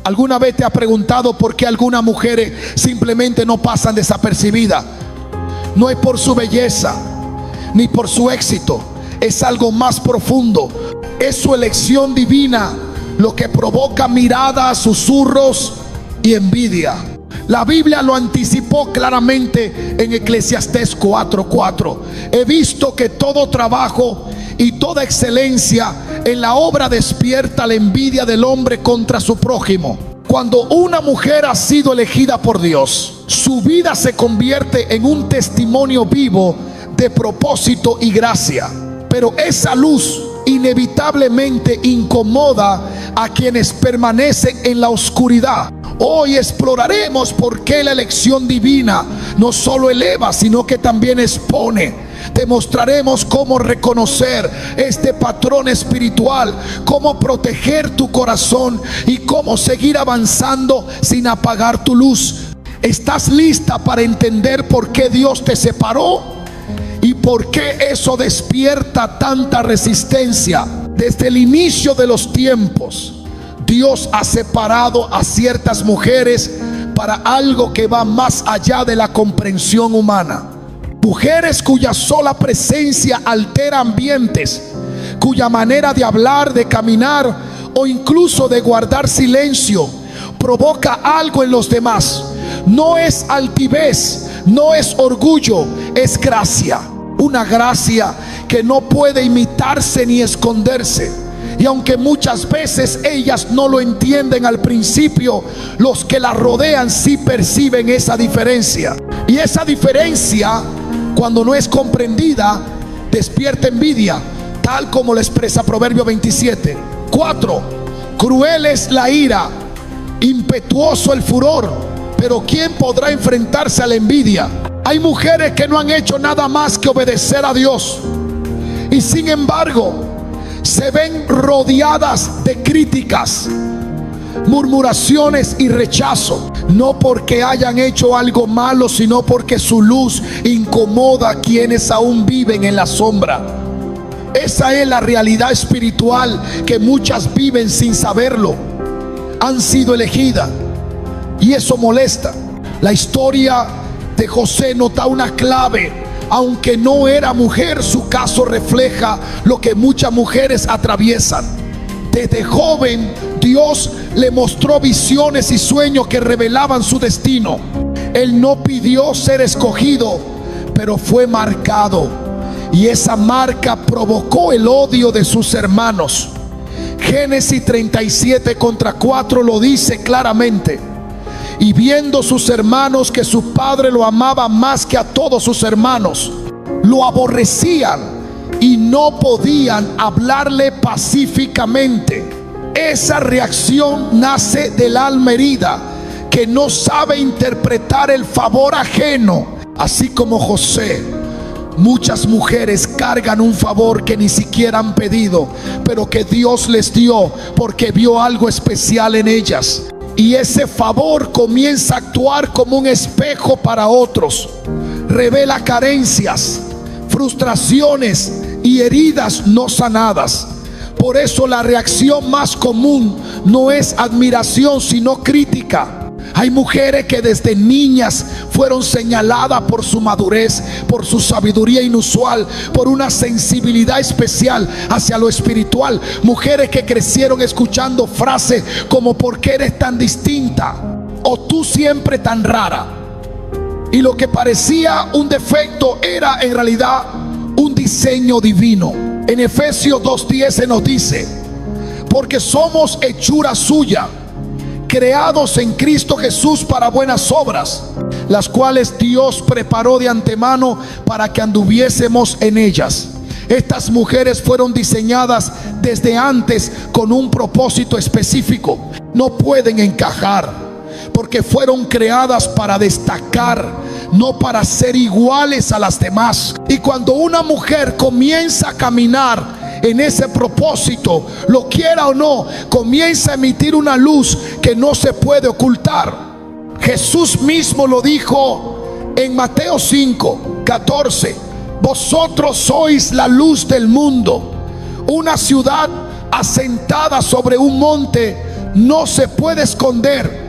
¿Alguna vez te ha preguntado por qué algunas mujeres simplemente no pasan desapercibidas? No es por su belleza ni por su éxito, es algo más profundo. Es su elección divina lo que provoca miradas, susurros y envidia. La Biblia lo anticipó claramente en Eclesiastés 4:4. He visto que todo trabajo y toda excelencia en la obra despierta la envidia del hombre contra su prójimo. Cuando una mujer ha sido elegida por Dios, su vida se convierte en un testimonio vivo de propósito y gracia. Pero esa luz inevitablemente incomoda a quienes permanecen en la oscuridad. Hoy exploraremos por qué la elección divina no solo eleva, sino que también expone. Te mostraremos cómo reconocer este patrón espiritual, cómo proteger tu corazón y cómo seguir avanzando sin apagar tu luz. ¿Estás lista para entender por qué Dios te separó y por qué eso despierta tanta resistencia? Desde el inicio de los tiempos, Dios ha separado a ciertas mujeres para algo que va más allá de la comprensión humana. Mujeres cuya sola presencia altera ambientes, cuya manera de hablar, de caminar o incluso de guardar silencio provoca algo en los demás. No es altivez, no es orgullo, es gracia. Una gracia que no puede imitarse ni esconderse. Y aunque muchas veces ellas no lo entienden al principio, los que la rodean sí perciben esa diferencia. Y esa diferencia, cuando no es comprendida, despierta envidia, tal como lo expresa Proverbio 27:4. Cruel es la ira, impetuoso el furor, pero ¿quién podrá enfrentarse a la envidia? Hay mujeres que no han hecho nada más que obedecer a Dios, y sin embargo se ven rodeadas de críticas, murmuraciones y rechazo. No porque hayan hecho algo malo, sino porque su luz incomoda a quienes aún viven en la sombra. Esa es la realidad espiritual que muchas viven sin saberlo. Han sido elegidas y eso molesta. La historia de José nos da una clave. Aunque no era mujer, su caso refleja lo que muchas mujeres atraviesan. Desde joven, Dios le mostró visiones y sueños que revelaban su destino. Él no pidió ser escogido, pero fue marcado, y esa marca provocó el odio de sus hermanos. Génesis 37:4 lo dice claramente. Y viendo sus hermanos que su padre lo amaba más que a todos sus hermanos, lo aborrecían y no podían hablarle pacíficamente. Esa reacción nace del alma herida, que no sabe interpretar el favor ajeno. Así como José, muchas mujeres cargan un favor que ni siquiera han pedido, pero que Dios les dio porque vio algo especial en ellas. Y ese favor comienza a actuar como un espejo para otros. Revela carencias, frustraciones y heridas no sanadas. Por eso la reacción más común no es admiración, sino crítica. Hay mujeres que desde niñas fueron señaladas por su madurez, por su sabiduría inusual, por una sensibilidad especial hacia lo espiritual. Mujeres que crecieron escuchando frases como ¿por qué eres tan distinta? O tú siempre tan rara. Y lo que parecía un defecto era en realidad un diseño divino. En Efesios 2:10 se nos dice: porque somos hechura suya, creados en Cristo Jesús para buenas obras, las cuales Dios preparó de antemano para que anduviésemos en ellas. Estas mujeres fueron diseñadas desde antes con un propósito específico. No pueden encajar, porque fueron creadas para destacar, no para ser iguales a las demás. Y cuando una mujer comienza a caminar en ese propósito, lo quiera o no, comienza a emitir una luz que no se puede ocultar. Jesús mismo lo dijo en Mateo 5:14: vosotros sois la luz del mundo. Una ciudad asentada sobre un monte no se puede esconder.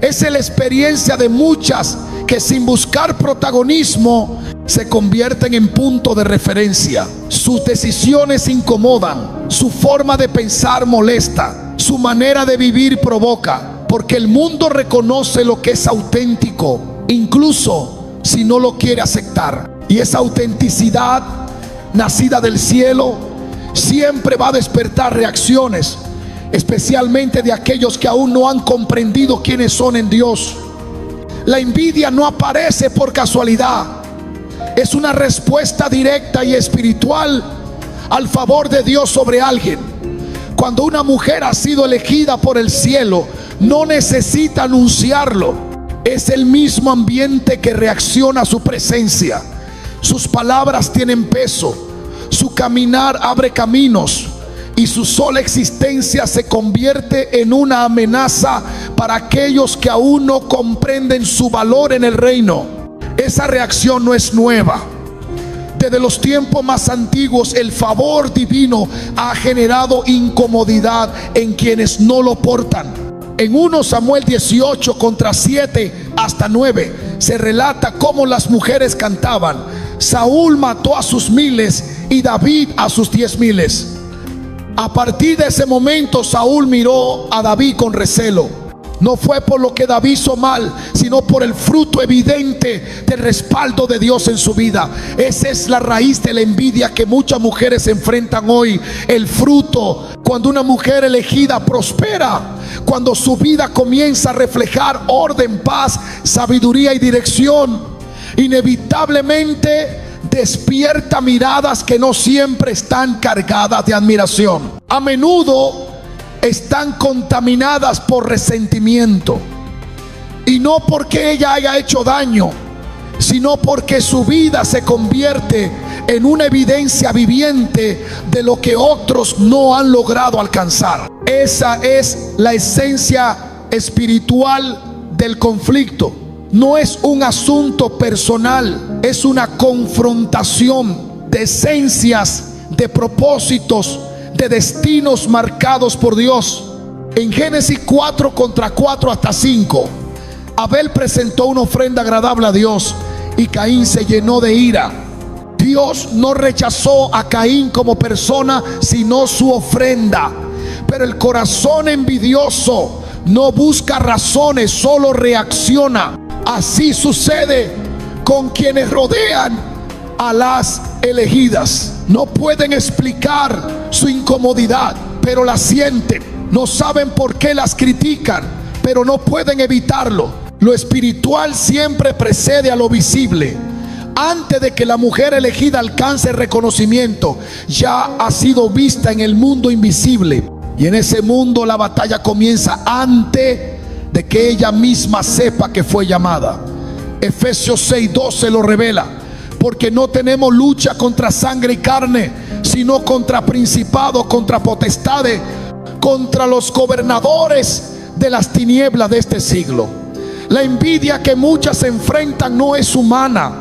Es la experiencia de muchas que sin buscar protagonismo se convierten en punto de referencia. Sus decisiones incomodan, su forma de pensar molesta, su manera de vivir provoca, porque el mundo reconoce lo que es auténtico, incluso si no lo quiere aceptar. Y esa autenticidad nacida del cielo siempre va a despertar reacciones, especialmente de aquellos que aún no han comprendido quiénes son en Dios. La envidia no aparece por casualidad. Es una respuesta directa y espiritual al favor de Dios sobre alguien. Cuando una mujer ha sido elegida por el cielo, no necesita anunciarlo. Es el mismo ambiente que reacciona a su presencia. Sus palabras tienen peso, su caminar abre caminos, y su sola existencia se convierte en una amenaza para aquellos que aún no comprenden su valor en el reino. Esa reacción no es nueva. Desde los tiempos más antiguos, el favor divino ha generado incomodidad en quienes no lo portan. En 1 Samuel 18 contra 7 hasta 9 se relata cómo las mujeres cantaban: Saúl mató a sus miles y David a sus 10,000. A partir de ese momento, Saúl miró a David con recelo. No fue por lo que David hizo mal, sino por el fruto evidente del respaldo de Dios en su vida. Esa es la raíz de la envidia que muchas mujeres enfrentan hoy. El fruto, cuando una mujer elegida prospera, cuando su vida comienza a reflejar orden, paz, sabiduría y dirección, inevitablemente despierta miradas que no siempre están cargadas de admiración. A menudo están contaminadas por resentimiento, y no porque ella haya hecho daño, sino porque su vida se convierte en una evidencia viviente de lo que otros no han logrado alcanzar. Esa es la esencia espiritual del conflicto. No es un asunto personal, es una confrontación de esencias, de propósitos, de destinos marcados por Dios. En Génesis 4 contra 4 hasta 5, Abel presentó una ofrenda agradable a Dios y Caín se llenó de ira. Dios no rechazó a Caín como persona, sino su ofrenda. Pero el corazón envidioso no busca razones, solo reacciona. Así sucede con quienes rodean a las elegidas. No pueden explicar su incomodidad, pero la sienten. No saben por qué las critican, pero no pueden evitarlo. Lo espiritual siempre precede a lo visible. Antes de que la mujer elegida alcance reconocimiento, ya ha sido vista en el mundo invisible. Y en ese mundo la batalla comienza antes de que ella misma sepa que fue llamada. Efesios 6:12 lo revela: porque no tenemos lucha contra sangre y carne, sino contra principados, contra potestades, contra los gobernadores de las tinieblas de este siglo. La envidia que muchas enfrentan no es humana,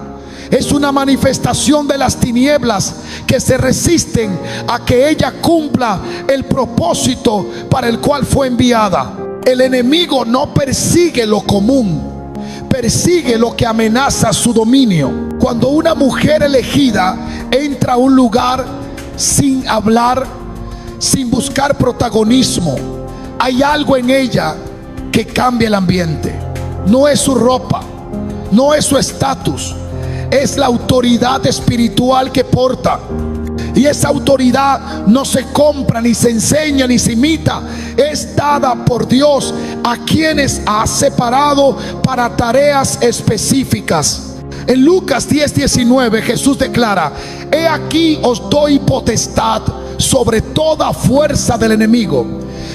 es una manifestación de las tinieblas que se resisten a que ella cumpla el propósito para el cual fue enviada. El enemigo no persigue lo común, persigue lo que amenaza su dominio. Cuando una mujer elegida entra a un lugar sin hablar, sin buscar protagonismo, hay algo en ella que cambia el ambiente. No es su ropa, no es su estatus, es la autoridad espiritual que porta. Y esa autoridad no se compra, ni se enseña, ni se imita. Es dada por Dios a quienes ha separado para tareas específicas. En Lucas 10:19 Jesús declara: he aquí os doy potestad sobre toda fuerza del enemigo.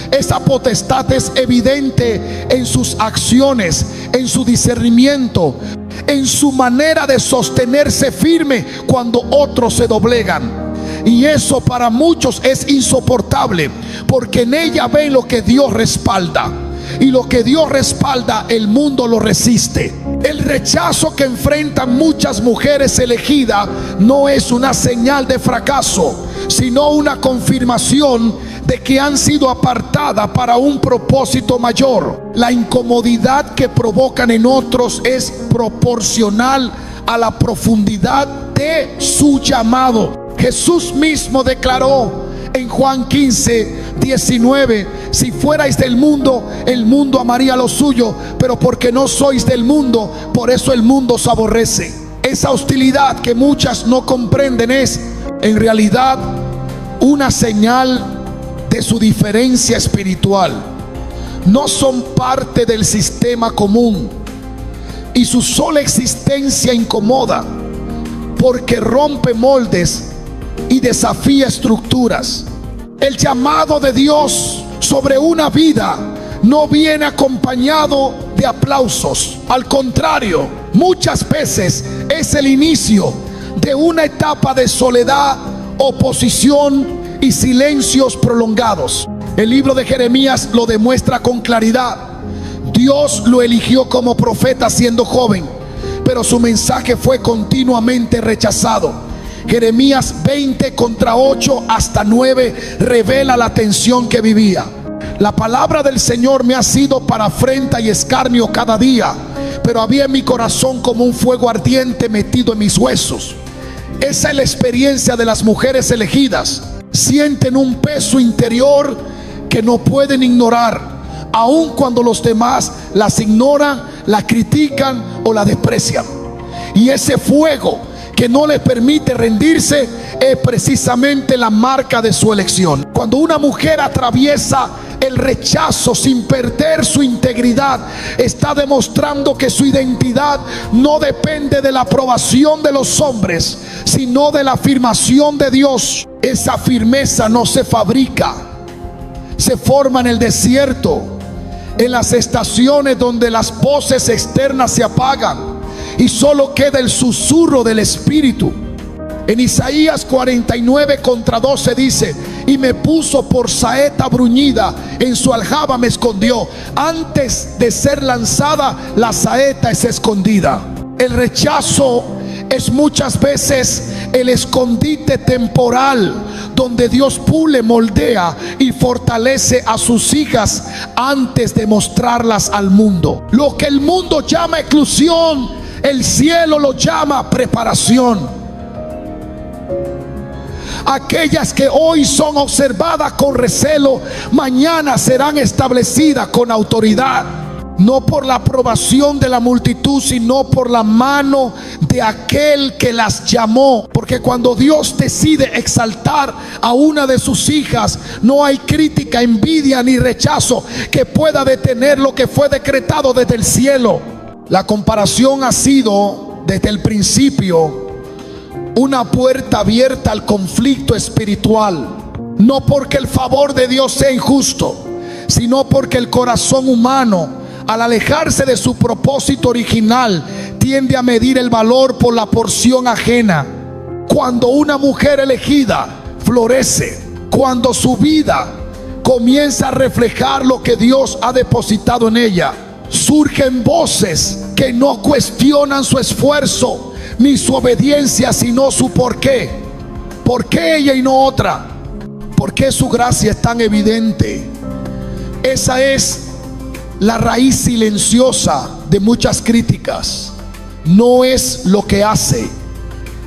Esa potestad es evidente en sus acciones, en su discernimiento, en su manera de sostenerse firme cuando otros se doblegan. Y eso para muchos es insoportable, porque en ella ven lo que Dios respalda, y lo que Dios respalda el mundo lo resiste. El rechazo que enfrentan muchas mujeres elegidas no es una señal de fracaso, sino una confirmación de que han sido apartadas para un propósito mayor. La incomodidad que provocan en otros es proporcional a la profundidad de su llamado. Jesús mismo declaró en Juan 15:19: si fuerais del mundo, el mundo amaría lo suyo, pero porque no sois del mundo, por eso el mundo os aborrece. Esa hostilidad que muchas no comprenden es en realidad una señal de su diferencia espiritual. No son parte del sistema común y su sola existencia incomoda, porque rompe moldes y desafía estructuras. El llamado de Dios sobre una vida no viene acompañado de aplausos. Al contrario, muchas veces es el inicio de una etapa de soledad, oposición y silencios prolongados. El libro de Jeremías lo demuestra con claridad. Dios lo eligió como profeta siendo joven, pero su mensaje fue continuamente rechazado. Jeremías 20:8 hasta 9 revela la tensión que vivía. La palabra del Señor me ha sido para afrenta y escarnio cada día, pero había en mi corazón como un fuego ardiente metido en mis huesos. Esa es la experiencia de las mujeres elegidas. Sienten un peso interior que no pueden ignorar, aun cuando los demás las ignoran, la critican o la desprecian. Y ese fuego que no les permite rendirse es precisamente la marca de su elección. Cuando una mujer atraviesa el rechazo sin perder su integridad, está demostrando que su identidad no depende de la aprobación de los hombres, sino de la afirmación de Dios. Esa firmeza no se fabrica, se forma en el desierto, en las estaciones donde las voces externas se apagan y solo queda el susurro del Espíritu. En Isaías 49:12 dice: y me puso por saeta bruñida, en su aljaba me escondió. Antes de ser lanzada, la saeta es escondida. El rechazo es muchas veces el escondite temporal donde Dios pule, moldea y fortalece a sus hijas antes de mostrarlas al mundo. Lo que el mundo llama exclusión, el cielo lo llama preparación. Aquellas que hoy son observadas con recelo, mañana serán establecidas con autoridad. No por la aprobación de la multitud, sino por la mano de aquel que las llamó. Porque cuando Dios decide exaltar a una de sus hijas, no hay crítica, envidia ni rechazo que pueda detener lo que fue decretado desde el cielo. La comparación ha sido desde el principio una puerta abierta al conflicto espiritual. No porque el favor de Dios sea injusto, sino porque el corazón humano, al alejarse de su propósito original, tiende a medir el valor por la porción ajena. Cuando una mujer elegida florece, cuando su vida comienza a reflejar lo que Dios ha depositado en ella, surgen voces que no cuestionan su esfuerzo ni su obediencia, sino su por qué. ¿Por qué ella y no otra? ¿Por qué su gracia es tan evidente? Esa es la raíz silenciosa de muchas críticas. No es lo que hace,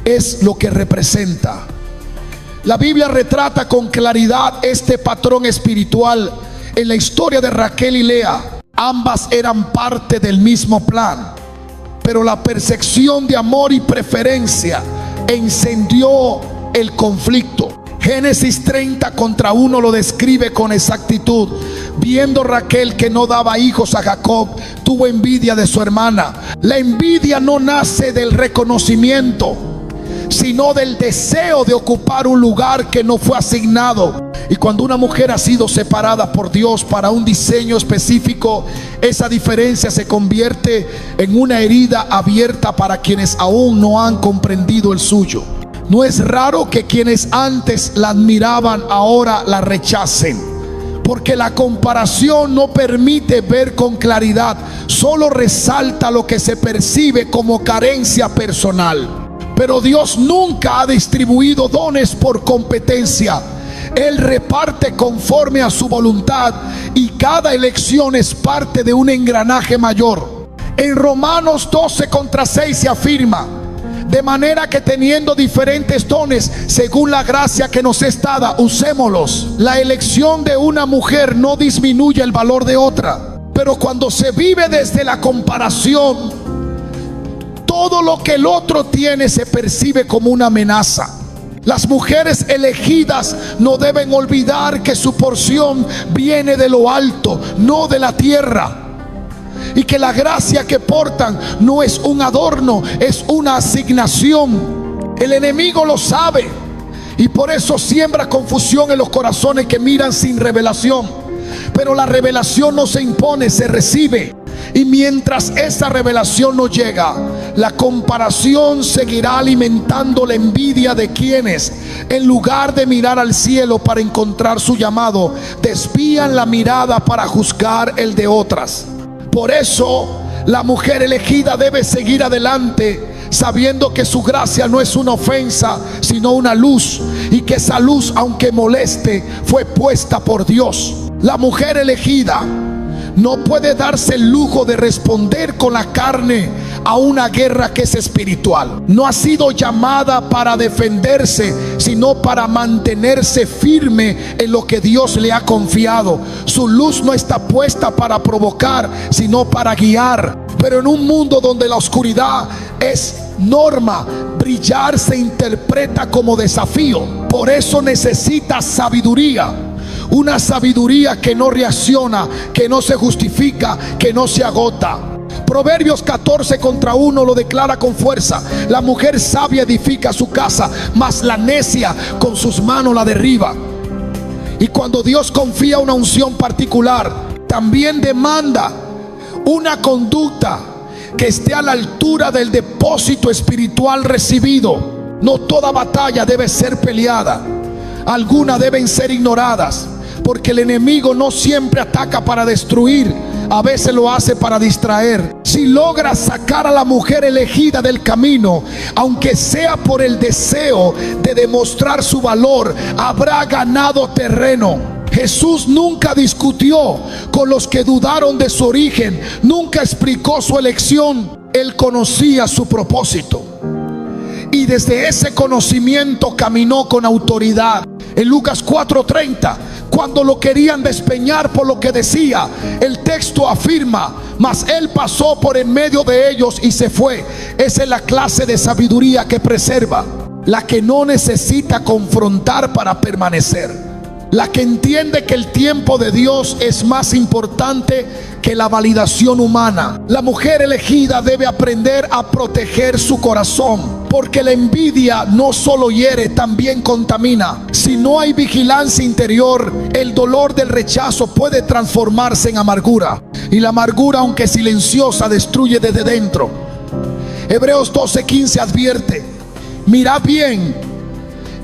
es lo que representa. La Biblia retrata con claridad este patrón espiritual en la historia de Raquel y Lea. Ambas eran parte del mismo plan, pero la percepción de amor y preferencia encendió el conflicto. Génesis 30:1 lo describe con exactitud. Viendo Raquel que no daba hijos a Jacob, tuvo envidia de su hermana. La envidia no nace del reconocimiento, sino del deseo de ocupar un lugar que no fue asignado. Y cuando una mujer ha sido separada por Dios para un diseño específico, esa diferencia se convierte en una herida abierta para quienes aún no han comprendido el suyo. No es raro que quienes antes la admiraban ahora la rechacen, porque la comparación no permite ver con claridad, solo resalta lo que se percibe como carencia personal. Pero Dios nunca ha distribuido dones por competencia. Él reparte conforme a su voluntad y cada elección es parte de un engranaje mayor. En Romanos 12:6 se afirma: de manera que teniendo diferentes dones según la gracia que nos es dada, usémoslos. La elección de una mujer no disminuye el valor de otra, pero cuando se vive desde la comparación, todo lo que el otro tiene se percibe como una amenaza. Las mujeres elegidas no deben olvidar que su porción viene de lo alto, no de la tierra, y que la gracia que portan no es un adorno, es una asignación. El enemigo lo sabe y por eso siembra confusión en los corazones que miran sin revelación. Pero la revelación no se impone, se recibe. Y mientras esa revelación no llega, la comparación seguirá alimentando la envidia de quienes, en lugar de mirar al cielo para encontrar su llamado, desvían la mirada para juzgar el de otras. Por eso la mujer elegida debe seguir adelante, sabiendo que su gracia no es una ofensa, sino una luz, y que esa luz, aunque moleste, fue puesta por Dios. La mujer elegida no puede darse el lujo de responder con la carne a una guerra que es espiritual. No ha sido llamada para defenderse, sino para mantenerse firme en lo que Dios le ha confiado. Su luz no está puesta para provocar, sino para guiar. Pero en un mundo donde la oscuridad es norma, brillar se interpreta como desafío. Por eso necesita sabiduría. Una sabiduría que no reacciona, que no se justifica, que no se agota. Proverbios 14:1 lo declara con fuerza: la mujer sabia edifica su casa, mas la necia con sus manos la derriba. Y cuando Dios confía una unción particular, también demanda una conducta que esté a la altura del depósito espiritual recibido. No toda batalla debe ser peleada, algunas deben ser ignoradas, porque el enemigo no siempre ataca para destruir, a veces lo hace para distraer. Si logra sacar a la mujer elegida del camino, aunque sea por el deseo de demostrar su valor, habrá ganado terreno. Jesús nunca discutió con los que dudaron de su origen, nunca explicó su elección. Él conocía su propósito y desde ese conocimiento caminó con autoridad. En Lucas 4:30, cuando lo querían despeñar por lo que decía, el texto afirma: mas él pasó por en medio de ellos y se fue. Esa es la clase de sabiduría que preserva, la que no necesita confrontar para permanecer, la que entiende que el tiempo de Dios es más importante que la validación humana. La mujer elegida debe aprender a proteger su corazón, porque la envidia no solo hiere, también contamina. Si no hay vigilancia interior, el dolor del rechazo puede transformarse en amargura, y la amargura, aunque silenciosa, destruye desde dentro. Hebreos 12:15 advierte: mirad bien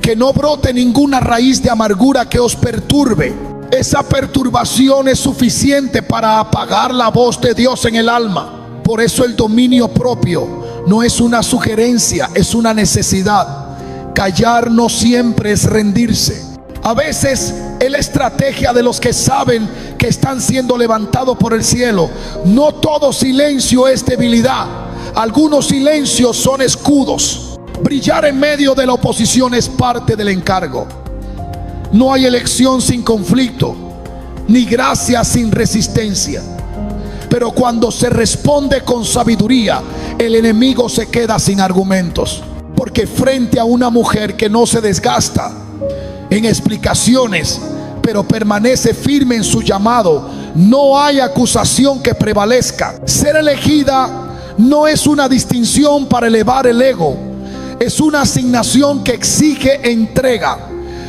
que no brote ninguna raíz de amargura que os perturbe. Esa perturbación es suficiente para apagar la voz de Dios en el alma. Por eso el dominio propio no es una sugerencia, es una necesidad. Callar no siempre es rendirse. A veces es la estrategia de los que saben que están siendo levantados por el cielo. No todo silencio es debilidad, algunos silencios son escudos. Brillar en medio de la oposición es parte del encargo. No hay elección sin conflicto, ni gracia sin resistencia. Pero cuando se responde con sabiduría, el enemigo se queda sin argumentos. Porque frente a una mujer que no se desgasta en explicaciones, pero permanece firme en su llamado, no hay acusación que prevalezca. Ser elegida no es una distinción para elevar el ego, es una asignación que exige entrega.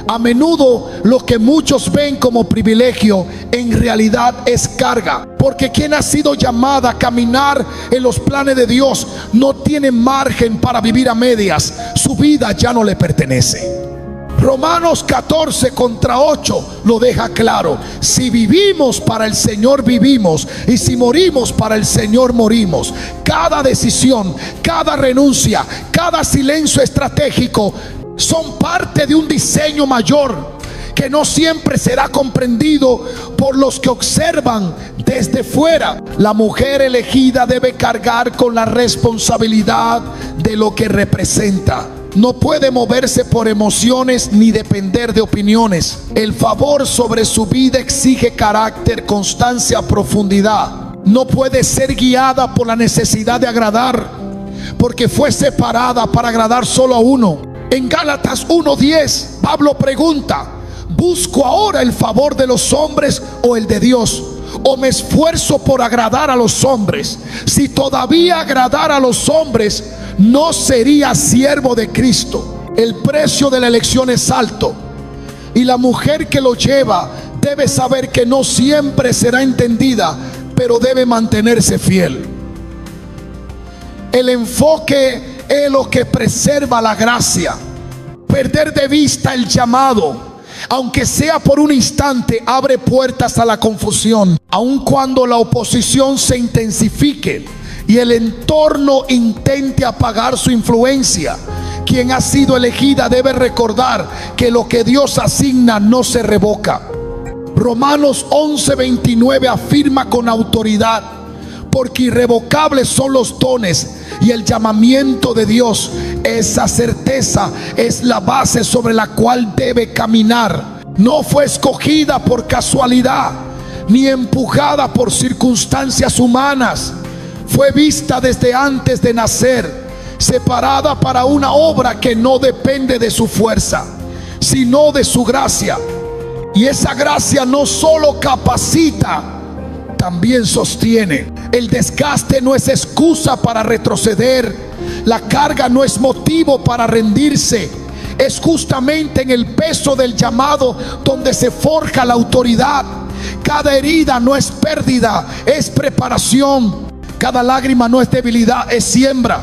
A menudo lo que muchos ven como privilegio en realidad es carga, porque quien ha sido llamada a caminar en los planes de Dios no tiene margen para vivir a medias. Su vida ya no le pertenece. Romanos 14:8 lo deja claro: si vivimos, para el Señor vivimos, y si morimos, para el Señor morimos. Cada decisión, cada renuncia, cada silencio estratégico son parte de un diseño mayor que no siempre será comprendido por los que observan desde fuera. La mujer elegida debe cargar con la responsabilidad de lo que representa. No puede moverse por emociones ni depender de opiniones. El favor sobre su vida exige carácter, constancia, profundidad. No puede ser guiada por la necesidad de agradar, porque fue separada para agradar solo a uno. En Gálatas 1:10, Pablo pregunta: ¿busco ahora el favor de los hombres o el de Dios? ¿O me esfuerzo por agradar a los hombres? Si todavía agradara a los hombres, no sería siervo de Cristo. El precio de la elección es alto, y la mujer que lo lleva debe saber que no siempre será entendida, pero debe mantenerse fiel. El enfoque es lo que preserva la gracia. Perder de vista el llamado, aunque sea por un instante, abre puertas a la confusión. Aun cuando la oposición se intensifique y el entorno intente apagar su influencia, quien ha sido elegida debe recordar que lo que Dios asigna no se revoca. Romanos 11:29 afirma con autoridad: porque irrevocables son los dones y el llamamiento de Dios. Esa certeza es la base sobre la cual debe caminar. No fue escogida por casualidad, ni empujada por circunstancias humanas. Fue vista desde antes de nacer, separada para una obra que no depende de su fuerza, sino de su gracia. Y esa gracia no solo capacita, también sostiene. El desgaste no es excusa para retroceder. La carga no es motivo para rendirse. Es justamente en el peso del llamado donde se forja la autoridad. Cada herida no es pérdida, es preparación. Cada lágrima no es debilidad, es siembra.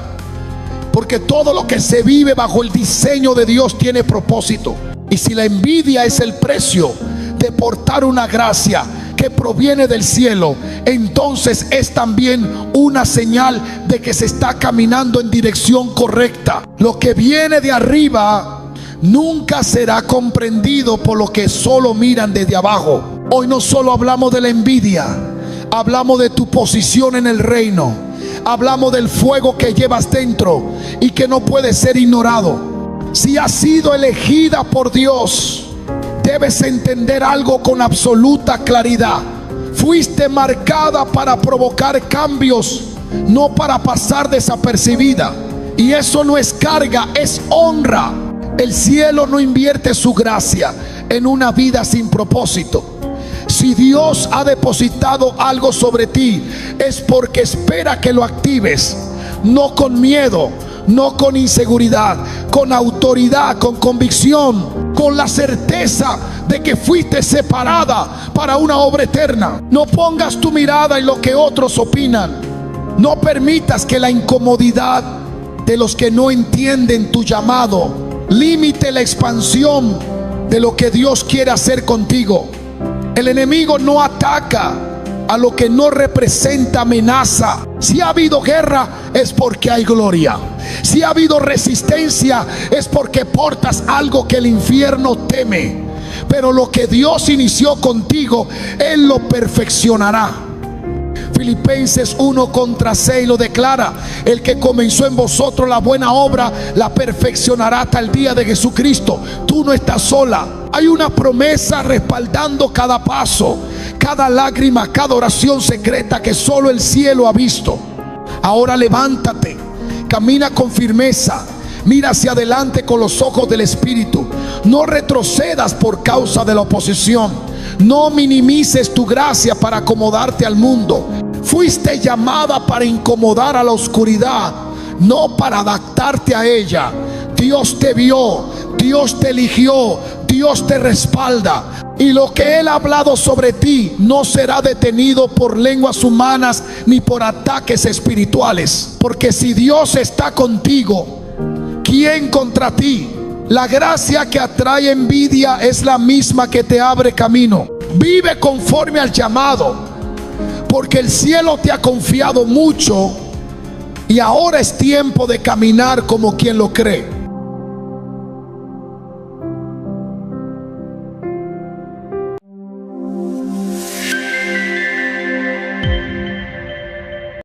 Porque todo lo que se vive bajo el diseño de Dios tiene propósito. Y si la envidia es el precio de portar una gracia que proviene del cielo, entonces es también una señal de que se está caminando en dirección correcta. Lo que viene de arriba nunca será comprendido por los que solo miran desde abajo. Hoy no solo hablamos de la envidia, hablamos de tu posición en el reino. Hablamos del fuego que llevas dentro y que no puede ser ignorado. Si has sido elegida por Dios, debes entender algo con absoluta claridad. Fuiste marcada para provocar cambios, no para pasar desapercibida. Y eso no es carga, es honra. El cielo no invierte su gracia en una vida sin propósito. Si Dios ha depositado algo sobre ti, es porque espera que lo actives. No con miedo, no con inseguridad, con autoridad, con convicción, con la certeza de que fuiste separada para una obra eterna. No pongas tu mirada en lo que otros opinan. No permitas que la incomodidad de los que no entienden tu llamado limite la expansión de lo que Dios quiere hacer contigo. El enemigo no ataca a lo que no representa amenaza. Si ha habido guerra, es porque hay gloria. Si ha habido resistencia, es porque portas algo que el infierno teme. Pero lo que Dios inició contigo, Él lo perfeccionará. Filipenses 1:6 lo declara: el que comenzó en vosotros la buena obra, la perfeccionará hasta el día de Jesucristo. Tú no estás sola. Hay una promesa respaldando cada paso, cada lágrima, cada oración secreta que solo el cielo ha visto. Ahora levántate, camina con firmeza, mira hacia adelante con los ojos del Espíritu. No retrocedas por causa de la oposición. No minimices tu gracia para acomodarte al mundo. Fuiste llamada para incomodar a la oscuridad, no para adaptarte a ella. Dios te vio, Dios te eligió, Dios te respalda. Y lo que Él ha hablado sobre ti no será detenido por lenguas humanas ni por ataques espirituales. Porque si Dios está contigo, ¿quién contra ti? La gracia que atrae envidia es la misma que te abre camino. Vive conforme al llamado, porque el cielo te ha confiado mucho y ahora es tiempo de caminar como quien lo cree.